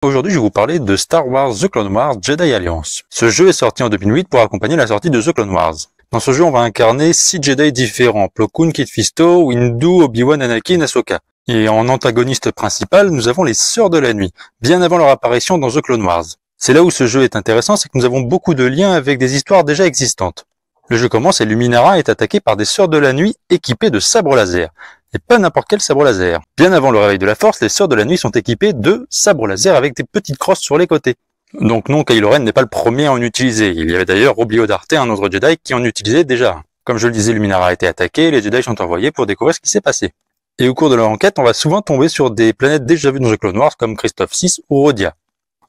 Aujourd'hui, je vais vous parler de Star Wars The Clone Wars Jedi Alliance. Ce jeu est sorti en 2008 pour accompagner la sortie de The Clone Wars. Dans ce jeu, on va incarner 6 Jedi différents, Plo Koon, Kit Fisto, Windu, Obi-Wan, Anakin, Ahsoka. Et en antagoniste principal, nous avons les Sœurs de la Nuit, bien avant leur apparition dans The Clone Wars. C'est là où ce jeu est intéressant, c'est que nous avons beaucoup de liens avec des histoires déjà existantes. Le jeu commence et Luminara est attaqué par des Sœurs de la Nuit équipées de sabres laser. Et pas n'importe quel sabre laser. Bien avant le réveil de la Force, les Sœurs de la Nuit sont équipées de sabres laser avec des petites crosses sur les côtés. Donc non, Kylo Ren n'est pas le premier à en utiliser. Il y avait d'ailleurs Oblio Darte, un autre Jedi, qui en utilisait déjà un. Comme je le disais, Luminara a été attaqué et les Jedi sont envoyés pour découvrir ce qui s'est passé. Et au cours de leur enquête, on va souvent tomber sur des planètes déjà vues dans The Clone Wars comme Christophe 6 ou Rodia.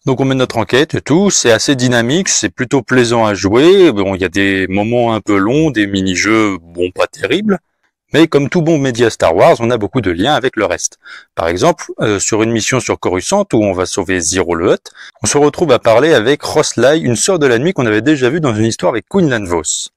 Donc on mène notre enquête et tout, c'est assez dynamique, c'est plutôt plaisant à jouer. Bon, il y a des moments un peu longs, des mini-jeux, bon, pas terribles. Mais comme tout bon média Star Wars, on a beaucoup de liens avec le reste. Par exemple, sur une mission sur Coruscant où on va sauver Ziro le Hutt, on se retrouve à parler avec Ross Lai, une sœur de la nuit qu'on avait déjà vue dans une histoire avec Quinlan Vos.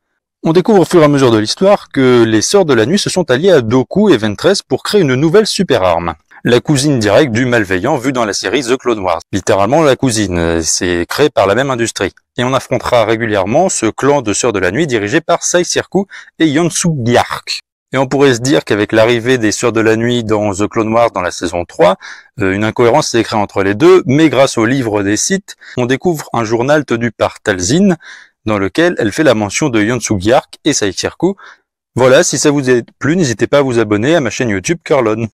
On découvre au fur et à mesure de l'histoire que les Sœurs de la Nuit se sont alliées à Dooku et Ventress pour créer une nouvelle super arme. La cousine directe du malveillant vu dans la série The Clone Wars. Littéralement la cousine, c'est créé par la même industrie. Et on affrontera régulièrement ce clan de Sœurs de la Nuit dirigé par Sai Sirku et Yonsu Gyark. Et on pourrait se dire qu'avec l'arrivée des Sœurs de la Nuit dans The Clone Wars dans la saison 3, une incohérence s'est créée entre les deux, mais grâce au livre des Sith, on découvre un journal tenu par Talzin, dans lequel elle fait la mention de Yonsu Gyark et Sai Sirku. Voilà, si ça vous a plu, n'hésitez pas à vous abonner à ma chaîne YouTube Curlon.